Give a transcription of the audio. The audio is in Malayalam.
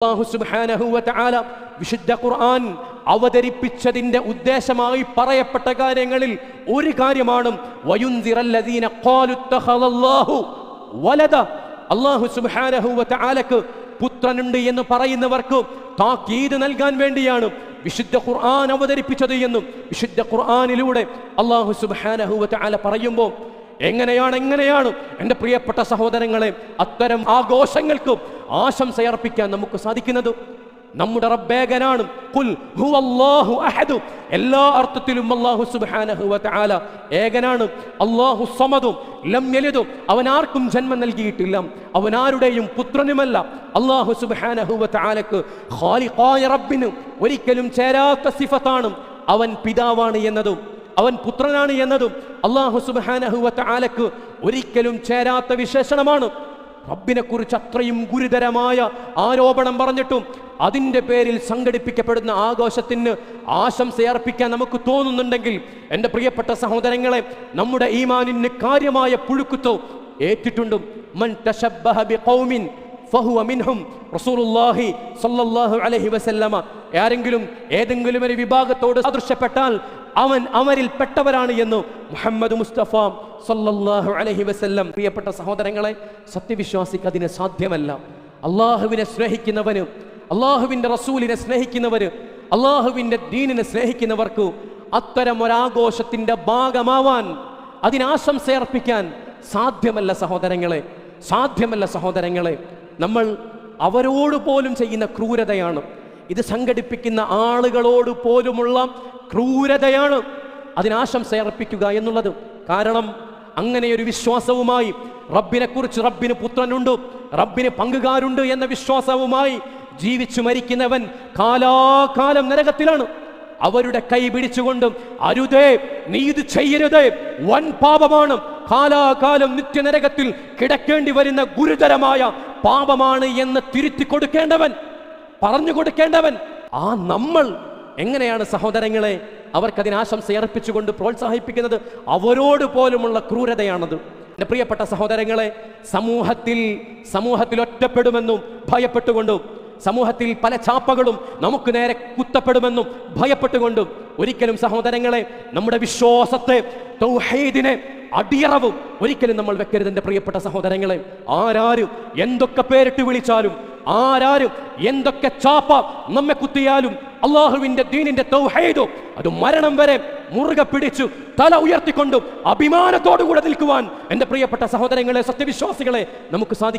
അല്ലാഹു സുബ്ഹാനഹു വ തആല വിശുദ്ധ ഖുർആൻ അവതരിപ്പിച്ചതിന്റെ ഉദ്ദേശമായി പറയപ്പെട്ട കാര്യങ്ങളിൽ ഒരു കാര്യമാണ് വയുൻസിറല്ലദീന ഖാലു ഇത്തഖദല്ലാഹു വലദ. അല്ലാഹു സുബ്ഹാനഹു വ തആലക്ക് പുത്രനുണ്ട് എന്ന് പറയുന്നവർക്ക് താക്കീത് നൽകാൻ വേണ്ടിയാണ് വിശുദ്ധ ഖുർആൻ അവതരിപ്പിച്ചത് എന്നും വിശുദ്ധ ഖുർആനിലൂടെ അല്ലാഹു സുബ്ഹാനഹു വ തആല പറയുമ്പോൾ എങ്ങനെയാണ് എൻ്റെ പ്രിയപ്പെട്ട സഹോദരങ്ങളെ അത്തരം ആഘോഷങ്ങൾക്ക് ആശംസയർപ്പിക്കാൻ നമുക്ക് സാധിക്കുന്നത്? നമ്മുടെ റബ്ബേകനാണ്. ഖുൽ ഹുവല്ലാഹു അഹദ്. എല്ലാ അർത്ഥത്തിലും അല്ലാഹു സുബ്ഹാനഹു വ തആല ഏകനാണ്. അല്ലാഹു സമദ് ലം യലിദ്. അവൻ ആർക്കും ജന്മം നൽകിയിട്ടില്ല, അവൻ ആരുടെയും പുത്രനുമല്ല. അല്ലാഹു സുബ്ഹാനഹു വ തആലക്ക് ഖാലിഖായ റബ്ബിന് ഒരിക്കലും ചേരാത്ത സിഫത്താണ് അവൻ പിതാവാണ് എന്നതും അവൻ പുത്രനാണ് എന്നതും അല്ലാഹു സുബ്ഹാനഹു വ തആലക്ക് ഒരിക്കലും ചേരാത്ത വിശേഷണമാണ്. റബ്ബിനെ കുറിച്ച് അത്രയും ഗുരുതരമായ ആരോപണം പറഞ്ഞിട്ടും അതിൻ്റെ പേരിൽ സംഘടിപ്പിക്കപ്പെടുന്ന ആഘോഷത്തിന് ആശംസയർപ്പിക്കാൻ നമുക്ക് തോന്നുന്നുണ്ടെങ്കിൽ എൻ്റെ പ്രിയപ്പെട്ട സഹോദരങ്ങളെ, നമ്മുടെ ഈമാനിന് കാര്യമായ പുഴുക്കുത്തോ ഏറ്റിട്ടുണ്ടും. മൻ തശബ്ബഹ ബിഖൗമിൻ ഫഹുവ മിൻഹും. റസൂലുള്ളാഹി സ്വല്ലല്ലാഹു അലൈഹി വസല്ലമ ആരെങ്കിലും ഏതെങ്കിലും ഒരു വിഭാഗത്തോട് സദൃശ്യപ്പെട്ടാൽ അവൻ അവരിൽ പെട്ടവരാണ് എന്ന് മുഹമ്മദ് മുസ്തഫ സല്ലല്ലാഹു അലൈഹി വസല്ലം. പ്രിയപ്പെട്ട സഹോദരങ്ങളെ, സത്യവിശ്വാസിക്ക് അതിന് സാധ്യമല്ല. അള്ളാഹുവിനെ സ്നേഹിക്കുന്നവന്, അള്ളാഹുവിൻ്റെ റസൂലിനെ സ്നേഹിക്കുന്നവര്, അള്ളാഹുവിൻ്റെ ദീനിനെ സ്നേഹിക്കുന്നവർക്ക് അത്തരം ഒരാഘോഷത്തിൻ്റെ ഭാഗമാവാൻ, അതിനാശംസയർപ്പിക്കാൻ സാധ്യമല്ല സഹോദരങ്ങളെ, സാധ്യമല്ല സഹോദരങ്ങളെ. നമ്മൾ അവരോട് പോലും ചെയ്യുന്ന ക്രൂരതയാണ് ഇത്. സംഘടിപ്പിക്കുന്ന ആളുകളോട് പോലുമുള്ള ക്രൂരതയാണ് അതിനാശംസയർപ്പിക്കുക എന്നുള്ളത്. കാരണം അങ്ങനെയൊരു വിശ്വാസവുമായി റബ്ബിനെക്കുറിച്ച്, റബ്ബിന് പുത്രനുണ്ട്, റബ്ബിന് പങ്കുകാരുണ്ട് എന്ന വിശ്വാസവുമായി ജീവിച്ചു മരിക്കുന്നവൻ കാലാകാലം നരകത്തിലാണ്. അവരുടെ കൈ പിടിച്ചുകൊണ്ടും അരുതേ, നീ ഇത് ചെയ്യരുതേ, വൻ പാപമാണ്, കാലാകാലം നിത്യനരകത്തിൽ കിടക്കേണ്ടി വരുന്ന ഗുരുതരമായ പാപമാണ് എന്ന് തിരുത്തി കൊടുക്കേണ്ടവൻ, പറഞ്ഞു കൊടുക്കേണ്ടവൻ ആ നമ്മൾ എങ്ങനെയാണ് സഹോദരങ്ങളെ അവർക്കതിനാശംസയർപ്പിച്ചുകൊണ്ട് പ്രോത്സാഹിപ്പിക്കുന്നത്? അവരോട് പോലുമുള്ള ക്രൂരതയാണത്. എൻ്റെ പ്രിയപ്പെട്ട സഹോദരങ്ങളെ, സമൂഹത്തിൽ ഒറ്റപ്പെടുമെന്നും ഭയപ്പെട്ടുകൊണ്ടും, സമൂഹത്തിൽ പല ചാപ്പകളും നമുക്ക് നേരെ കുത്തപ്പെടുമെന്നും ഭയപ്പെട്ടുകൊണ്ടും ഒരിക്കലും സഹോദരങ്ങളെ നമ്മുടെ വിശ്വാസത്തെ, തൗഹീദിനെ അടിയറവും ഒരിക്കലും നമ്മൾ വെക്കരുത്. എൻ്റെ പ്രിയപ്പെട്ട സഹോദരങ്ങളെ, ആരാരും എന്തൊക്കെ പേരിട്ട് വിളിച്ചാലും, ആരാരും എന്തൊക്കെ ചാപ്പ നമ്മെ കുത്തിയാലും അള്ളാഹുവിന്റെ ദീനിന്റെ തൗഹീദ് അത് മരണം വരെ മുറുകെ പിടിച്ചു തല ഉയർത്തിക്കൊണ്ടും അഭിമാനത്തോടുകൂടെ നിൽക്കുവാൻ എൻ്റെ പ്രിയപ്പെട്ട സഹോദരങ്ങളെ, സത്യവിശ്വാസികളെ നമുക്ക് സാധിക്കും.